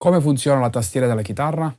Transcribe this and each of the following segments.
Come funziona la tastiera della chitarra?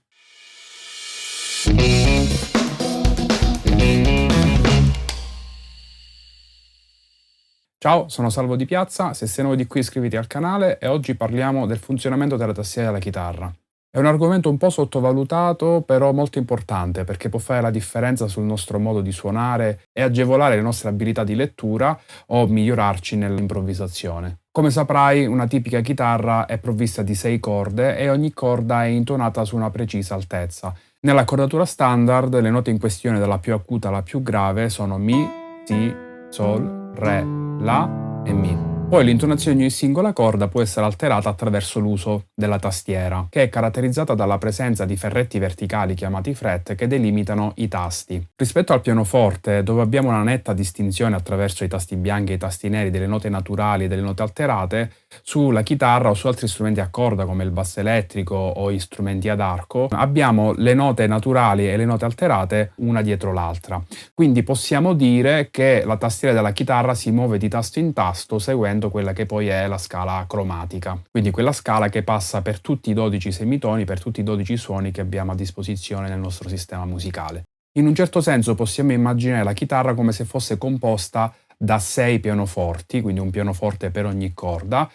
Ciao, sono Salvo di Piazza, se sei nuovo di qui iscriviti al canale e oggi parliamo del funzionamento della tastiera della chitarra. È un argomento un po' sottovalutato, però molto importante perché può fare la differenza sul nostro modo di suonare e agevolare le nostre abilità di lettura o migliorarci nell'improvvisazione. Come saprai, una tipica chitarra è provvista di 6 corde e ogni corda è intonata su una precisa altezza. Nell'accordatura standard, le note in questione dalla più acuta alla più grave sono Mi, Si, Sol, Re, La e Mi. Poi l'intonazione di ogni singola corda può essere alterata attraverso l'uso della tastiera, che è caratterizzata dalla presenza di ferretti verticali chiamati fret che delimitano i tasti. Rispetto al pianoforte, dove abbiamo una netta distinzione attraverso i tasti bianchi e i tasti neri delle note naturali e delle note alterate, sulla chitarra o su altri strumenti a corda come il basso elettrico o gli strumenti ad arco, abbiamo le note naturali e le note alterate una dietro l'altra. Quindi possiamo dire che la tastiera della chitarra si muove di tasto in tasto seguendo quella che poi è la scala cromatica, quindi quella scala che passa per tutti i 12 semitoni, per tutti i 12 suoni che abbiamo a disposizione nel nostro sistema musicale. In un certo senso possiamo immaginare la chitarra come se fosse composta da 6 pianoforti, quindi un pianoforte per ogni corda,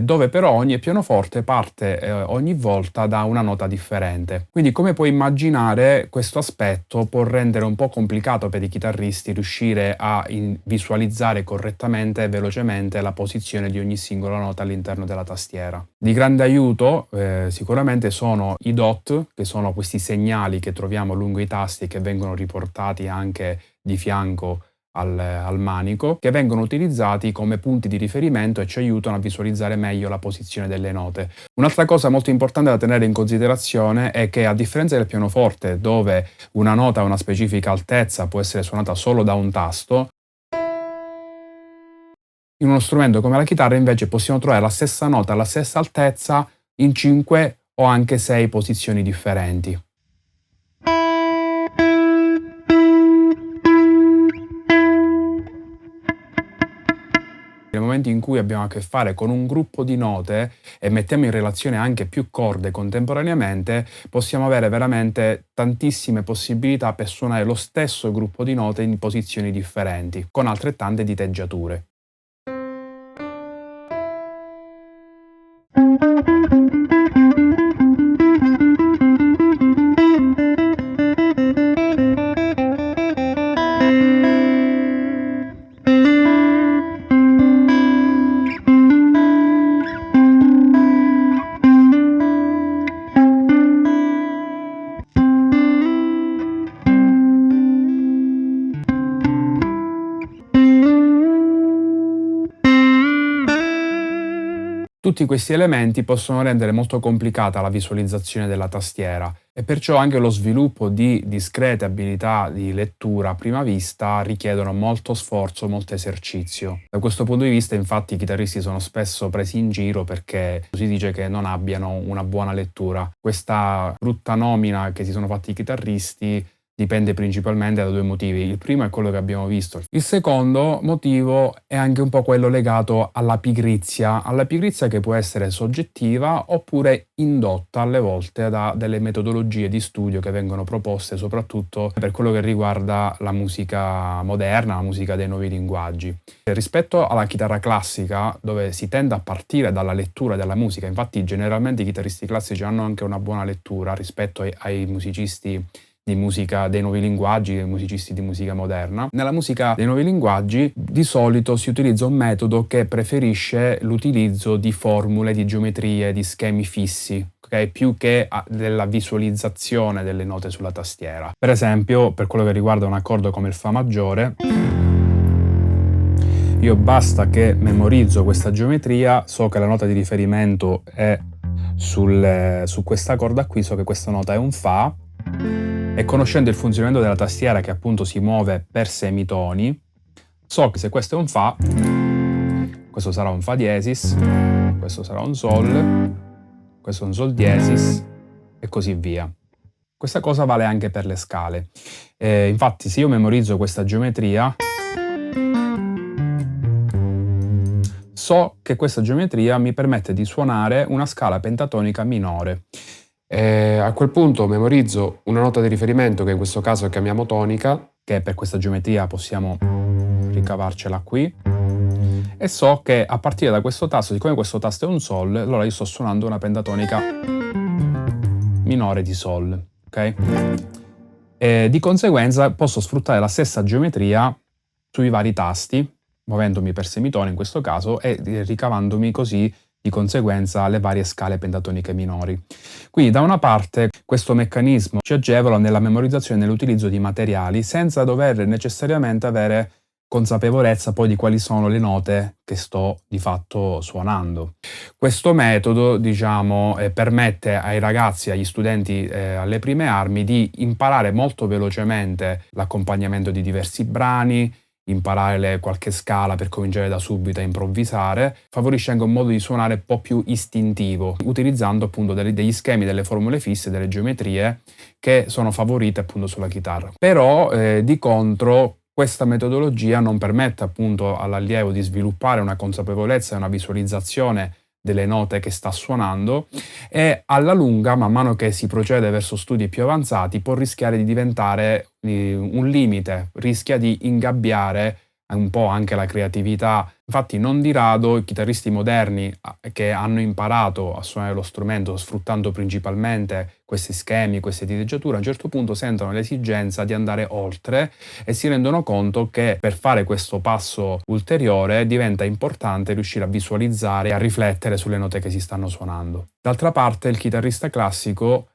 dove però ogni pianoforte parte ogni volta da una nota differente. Quindi, come puoi immaginare, questo aspetto può rendere un po' complicato per i chitarristi riuscire a visualizzare correttamente e velocemente la posizione di ogni singola nota all'interno della tastiera. Di grande aiuto sicuramente sono i dot, che sono questi segnali che troviamo lungo i tasti e che vengono riportati anche di fianco al manico, che vengono utilizzati come punti di riferimento e ci aiutano a visualizzare meglio la posizione delle note. Un'altra cosa molto importante da tenere in considerazione è che, a differenza del pianoforte, dove una nota a una specifica altezza può essere suonata solo da un tasto, in uno strumento come la chitarra invece possiamo trovare la stessa nota alla stessa altezza in 5 o anche 6 posizioni differenti. Nel momento in cui abbiamo a che fare con un gruppo di note e mettiamo in relazione anche più corde contemporaneamente, possiamo avere veramente tantissime possibilità per suonare lo stesso gruppo di note in posizioni differenti, con altrettante diteggiature. Tutti questi elementi possono rendere molto complicata la visualizzazione della tastiera e perciò anche lo sviluppo di discrete abilità di lettura a prima vista richiedono molto sforzo, molto esercizio. Da questo punto di vista, infatti, i chitarristi sono spesso presi in giro perché si dice che non abbiano una buona lettura. Questa brutta nomina che si sono fatti i chitarristi dipende principalmente da 2 motivi. Il primo è quello che abbiamo visto. Il secondo motivo è anche un po' quello legato alla pigrizia che può essere soggettiva oppure indotta alle volte da delle metodologie di studio che vengono proposte soprattutto per quello che riguarda la musica moderna, la musica dei nuovi linguaggi. Rispetto alla chitarra classica, dove si tende a partire dalla lettura della musica, infatti generalmente i chitarristi classici hanno anche una buona lettura rispetto ai musicisti di musica dei nuovi linguaggi, dei musicisti di musica moderna. Nella musica dei nuovi linguaggi di solito si utilizza un metodo che preferisce l'utilizzo di formule, di geometrie, di schemi fissi, okay? Più che della visualizzazione delle note sulla tastiera. Per esempio, per quello che riguarda un accordo come il Fa maggiore, io basta che memorizzo questa geometria, so che la nota di riferimento è su questa corda qui, so che questa nota è un Fa, e conoscendo il funzionamento della tastiera che appunto si muove per semitoni, so che se questo è un Fa, questo sarà un Fa diesis, questo sarà un Sol, questo è un Sol diesis e così via. Questa cosa vale anche per le scale. Infatti se io memorizzo questa geometria, so che questa geometria mi permette di suonare una scala pentatonica minore. A quel punto memorizzo una nota di riferimento che in questo caso chiamiamo tonica, che per questa geometria possiamo ricavarcela qui, e so che a partire da questo tasto, siccome questo tasto è un Sol, allora io sto suonando una pentatonica minore di Sol, ok? E di conseguenza posso sfruttare la stessa geometria sui vari tasti, muovendomi per semitone in questo caso e ricavandomi così di conseguenza le varie scale pentatoniche minori. Quindi da una parte questo meccanismo ci agevola nella memorizzazione e nell'utilizzo di materiali senza dover necessariamente avere consapevolezza poi di quali sono le note che sto di fatto suonando. Questo metodo, diciamo, permette ai ragazzi, agli studenti alle prime armi di imparare molto velocemente l'accompagnamento di diversi brani, imparare qualche scala per cominciare da subito a improvvisare, favorisce anche un modo di suonare un po' più istintivo, utilizzando appunto degli schemi, delle formule fisse, delle geometrie che sono favorite appunto sulla chitarra. Però di contro questa metodologia non permette appunto all'allievo di sviluppare una consapevolezza e una visualizzazione delle note che sta suonando e alla lunga, man mano che si procede verso studi più avanzati, può rischiare di diventare un limite, rischia di ingabbiare un po' anche la creatività. Infatti non di rado i chitarristi moderni che hanno imparato a suonare lo strumento sfruttando principalmente questi schemi, queste diteggiature, a un certo punto sentono l'esigenza di andare oltre e si rendono conto che per fare questo passo ulteriore diventa importante riuscire a visualizzare e a riflettere sulle note che si stanno suonando. D'altra parte il chitarrista classico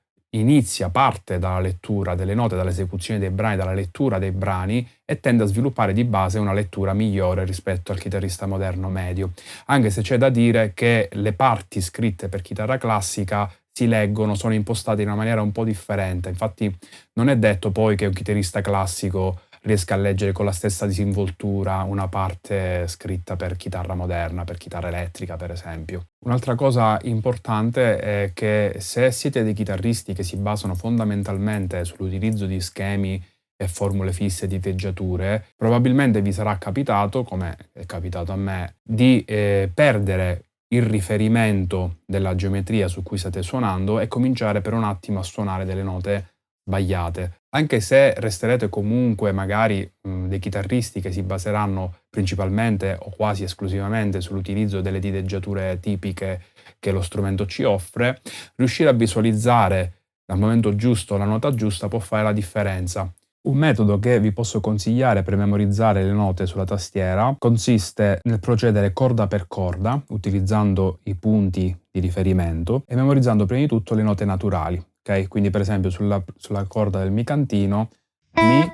parte dalla lettura delle note, dall'esecuzione dei brani, dalla lettura dei brani e tende a sviluppare di base una lettura migliore rispetto al chitarrista moderno medio, anche se c'è da dire che le parti scritte per chitarra classica si leggono, sono impostate in una maniera un po' differente, infatti non è detto poi che un chitarrista classico riesca a leggere con la stessa disinvoltura una parte scritta per chitarra moderna, per chitarra elettrica per esempio. Un'altra cosa importante è che se siete dei chitarristi che si basano fondamentalmente sull'utilizzo di schemi e formule fisse di diteggiature, probabilmente vi sarà capitato, come è capitato a me, di perdere il riferimento della geometria su cui state suonando e cominciare per un attimo a suonare delle note sbagliate. Anche se resterete comunque magari dei chitarristi che si baseranno principalmente o quasi esclusivamente sull'utilizzo delle diteggiature tipiche che lo strumento ci offre, riuscire a visualizzare al momento giusto la nota giusta può fare la differenza. Un metodo che vi posso consigliare per memorizzare le note sulla tastiera consiste nel procedere corda per corda, utilizzando i punti di riferimento e memorizzando prima di tutto le note naturali. Okay? Quindi per esempio sulla corda del mi cantino, mi,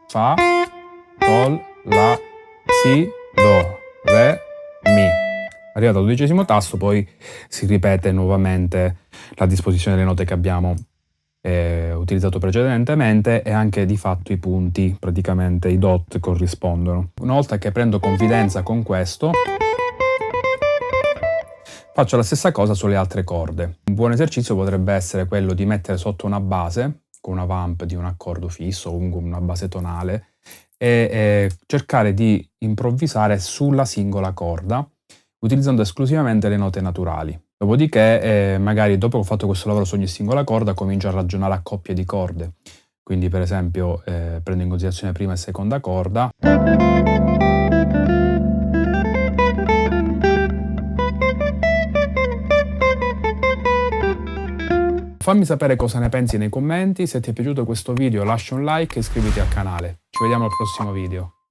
fa, sol, la, si, do, re, mi. Arrivato al 12° tasto poi si ripete nuovamente la disposizione delle note che abbiamo utilizzato precedentemente e anche di fatto i punti, praticamente i dot corrispondono. Una volta che prendo confidenza con questo, faccio la stessa cosa sulle altre corde. Un buon esercizio potrebbe essere quello di mettere sotto una base, con una vamp di un accordo fisso o comunque una base tonale, e cercare di improvvisare sulla singola corda, utilizzando esclusivamente le note naturali. Dopodiché, magari dopo che ho fatto questo lavoro su ogni singola corda, comincio a ragionare a coppie di corde. Quindi, per esempio, prendo in considerazione prima e seconda corda. Fammi sapere cosa ne pensi nei commenti, se ti è piaciuto questo video lascia un like e iscriviti al canale. Ci vediamo al prossimo video.